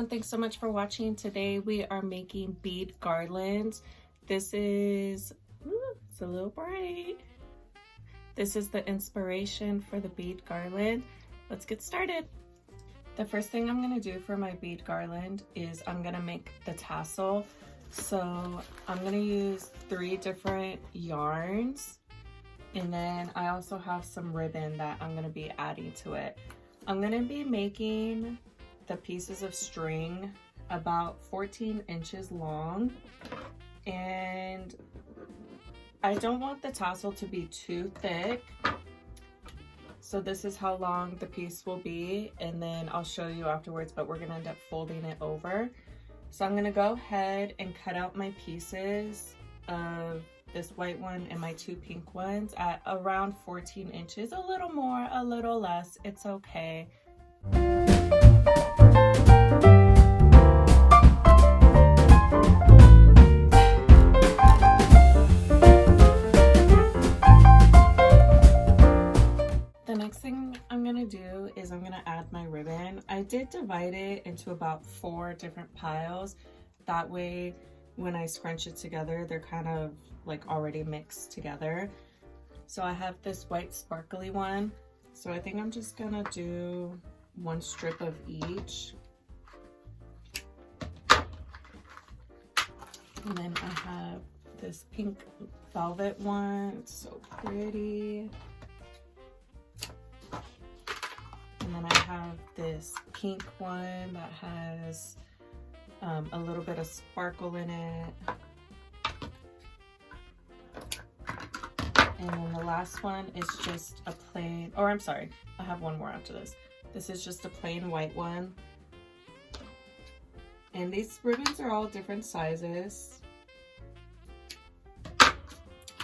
everyone, thanks so much for watching. Today we are making bead garlands. This is, it's a little bright. This is the inspiration for the bead garland. Let's get started. The first thing I'm gonna do for my bead garland is I'm gonna make the tassel. So I'm gonna use 3 different yarns, and then I also have some ribbon that I'm gonna be adding to it. I'm gonna be making the pieces of string about 14 inches long, and I don't want the tassel to be too thick, so this is how long the piece will be, and then I'll show you afterwards, but we're gonna end up folding it over. So I'm gonna go ahead and cut out my pieces of this white one and my 2 pink ones at around 14 inches, a little more, a little less, it's okay. The next thing I'm gonna do is I'm gonna add my ribbon. I did divide it into about 4 different piles. That way, when I scrunch it together, they're kind of like already mixed together. So I have this white sparkly one. So I think I'm just gonna do 1 strip of each. And then I have this pink velvet one. It's so pretty. And then I have this pink one that has a little bit of sparkle in it. And then the last one is just a plain, or I'm sorry, I have one more after this. This is just a plain white one. And these ribbons are all different sizes.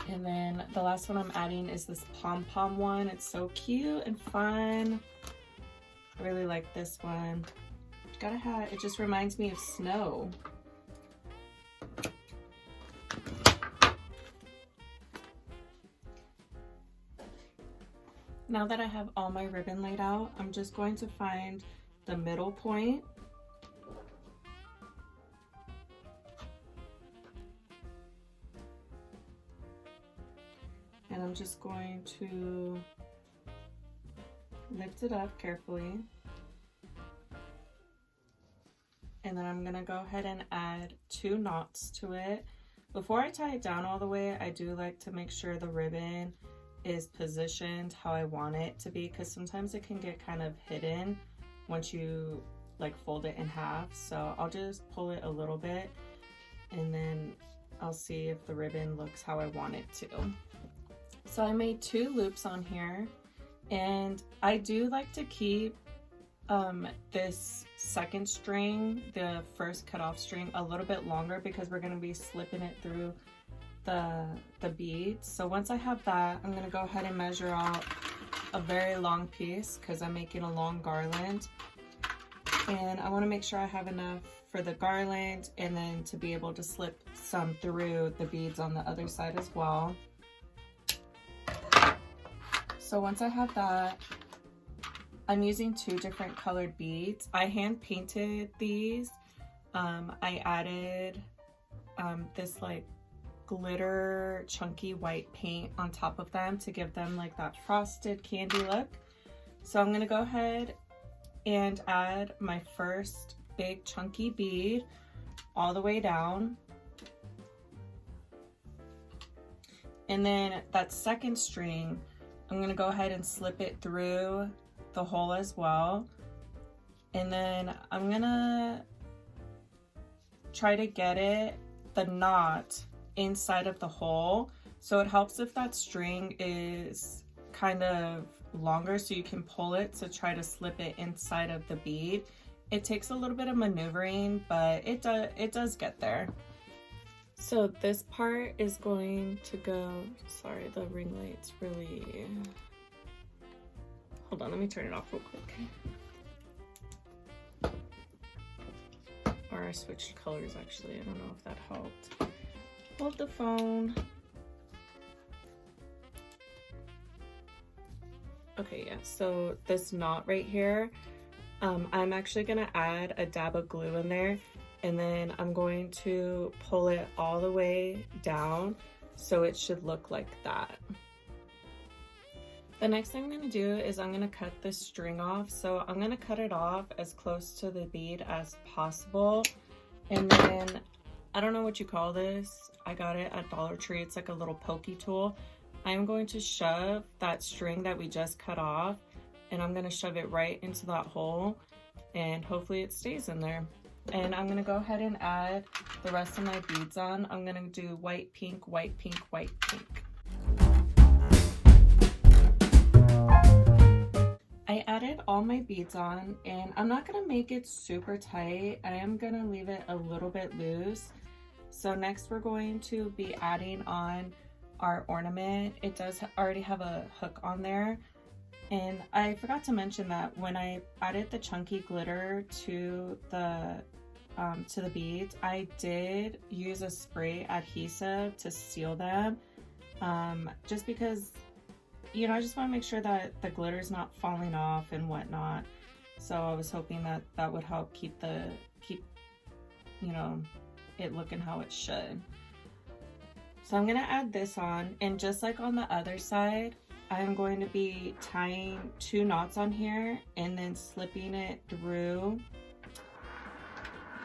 And then the last one I'm adding is this pom-pom one. It's so cute and fun. I really like this one. Gotta have, it just reminds me of snow. Now that I have all my ribbon laid out, I'm just going to find the middle point. And I'm just going to lift it up carefully. And then I'm gonna go ahead and add 2 knots to it. Before I tie it down all the way, I do like to make sure the ribbon is positioned how I want it to be, because sometimes it can get kind of hidden once you like fold it in half. So I'll just pull it a little bit, and then I'll see if the ribbon looks how I want it to. So I made 2 loops on here, and I do like to keep this second string, the first cut off string, a little bit longer because we're going to be slipping it through the beads. So once I have that, I'm going to go ahead and measure out a very long piece because I'm making a long garland, and I want to make sure I have enough for the garland and then to be able to slip some through the beads on the other side as well. So once I have that, I'm using 2 different colored beads. I hand painted these. I added this like glitter chunky white paint on top of them to give them like that frosted candy look. So I'm gonna go ahead and add my first big chunky bead all the way down. And then that second string, I'm gonna go ahead and slip it through the hole as well. And then I'm gonna try to get the knot inside of the hole. So it helps if that string is kind of longer so you can pull it to try to slip it inside of the bead. It takes a little bit of maneuvering, but it does get there. So this part is going to go, sorry, the ring light's really, hold on, let me turn it off real quick. Or I switched colors actually, I don't know if that helped. Hold the phone. Okay, yeah, so this knot right here, I'm actually going to add a dab of glue in there, and then I'm going to pull it all the way down so it should look like that. The next thing I'm going to do is I'm going to cut this string off. So I'm going to cut it off as close to the bead as possible. And then, I don't know what you call this. I got it at Dollar Tree. It's like a little pokey tool. I'm going to shove that string that we just cut off, and I'm going to shove it right into that hole, and hopefully it stays in there. And I'm going to go ahead and add the rest of my beads on. I'm going to do white, pink, white, pink, white, pink. I added all my beads on, and I'm not going to make it super tight. I am going to leave it a little bit loose. So next we're going to be adding on our ornament. It does already have a hook on there. And I forgot to mention that when I added the chunky glitter to the beads, I did use a spray adhesive to seal them, just because, you know, I just want to make sure that the glitter is not falling off and whatnot. So I was hoping that that would help keep you know, it looking how it should. So I'm gonna add this on, and just like on the other side, I'm going to be tying 2 knots on here and then slipping it through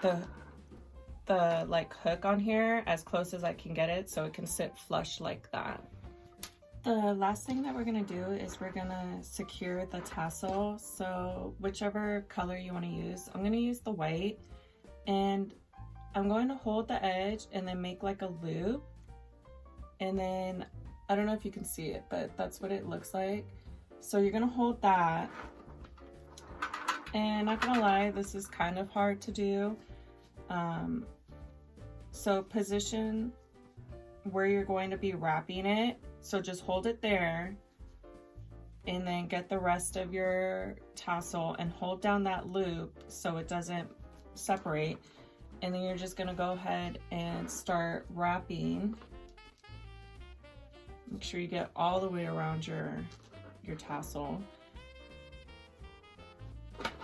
the like hook on here as close as I can get it so it can sit flush like that. The last thing that we're gonna do is we're gonna secure the tassel. So whichever color you want to use, I'm gonna use the white, and I'm going to hold the edge and then make like a loop, and then I don't know if you can see it, but that's what it looks like. So you're gonna hold that, and not gonna lie, this is kind of hard to do. So position where you're going to be wrapping it. So just hold it there, and then get the rest of your tassel and hold down that loop so it doesn't separate. And then you're just gonna go ahead and start wrapping. Make sure you get all the way around your tassel.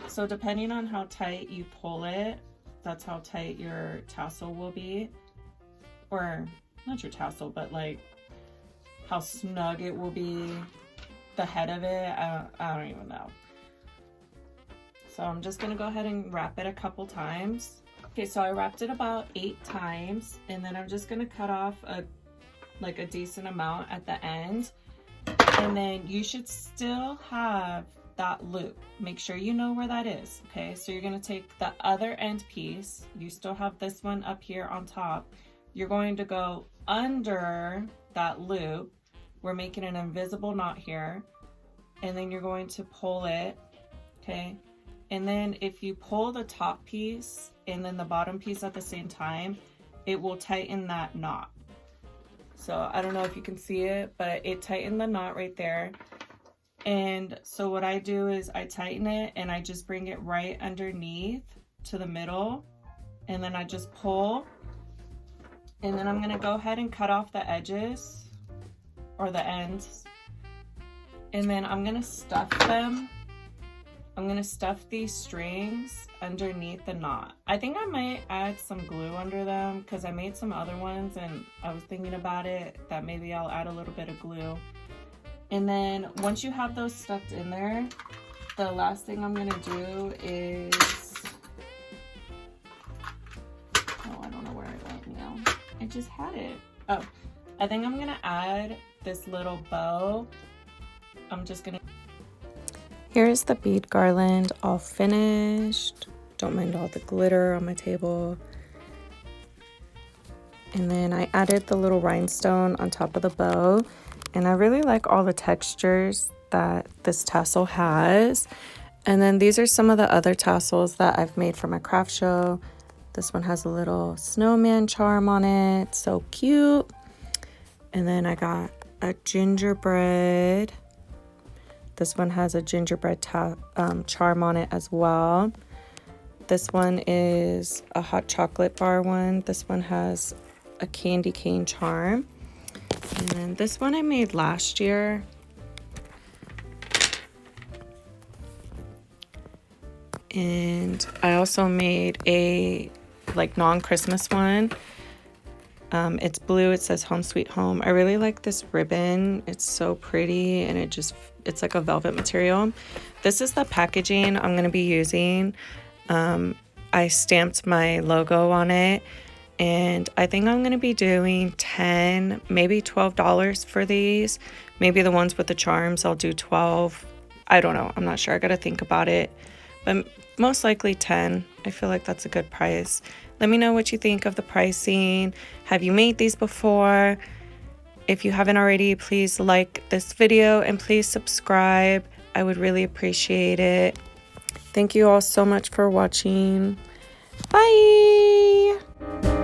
So depending on how tight you pull it, that's how tight your tassel will be. Or not your tassel, but like how snug it will be, the head of it. I don't even know. So I'm just gonna go ahead and wrap it a couple times. Okay, so I wrapped it about 8 times, and then I'm just gonna cut off a decent amount at the end, and then you should still have that loop. Make sure you know where that is. Okay, so you're going to take the other end piece, you still have this one up here on top, you're going to go under that loop. We're making an invisible knot here, and then you're going to pull it. Okay, and then if you pull the top piece and then the bottom piece at the same time, it will tighten that knot. So I don't know if you can see it, but it tightened the knot right there. And so what I do is I tighten it and I just bring it right underneath to the middle, and then I just pull, and then I'm gonna go ahead and cut off the edges or the ends, and then I'm gonna stuff them. I'm gonna stuff these strings underneath the knot. I think I might add some glue under them because I made some other ones and I was thinking about it that maybe I'll add a little bit of glue. And then once you have those stuffed in there, the last thing I'm gonna do is, oh, I don't know where it went now. I just had it. Oh, I think I'm gonna add this little bow. I'm just gonna. Here's the bead garland all finished. Don't mind all the glitter on my table. And then I added the little rhinestone on top of the bow. And I really like all the textures that this tassel has. And then these are some of the other tassels that I've made for my craft show. This one has a little snowman charm on it, so cute. And then I got a gingerbread. This one has a gingerbread charm on it as well. This one is a hot chocolate bar one. This one has a candy cane charm. And then this one I made last year. And I also made a like non-Christmas one. It's blue. It says Home Sweet Home. I really like this ribbon. It's so pretty, and it's like a velvet material. This is the packaging I'm going to be using. I stamped my logo on it, and I think I'm going to be doing $10, maybe $12 for these. Maybe the ones with the charms, I'll do 12. I don't know. I'm not sure. I got to think about it. But most likely 10. I feel like that's a good price. Let me know what you think of the pricing. Have you made these before? If you haven't already, please like this video and please subscribe. I would really appreciate it. Thank you all so much for watching. Bye!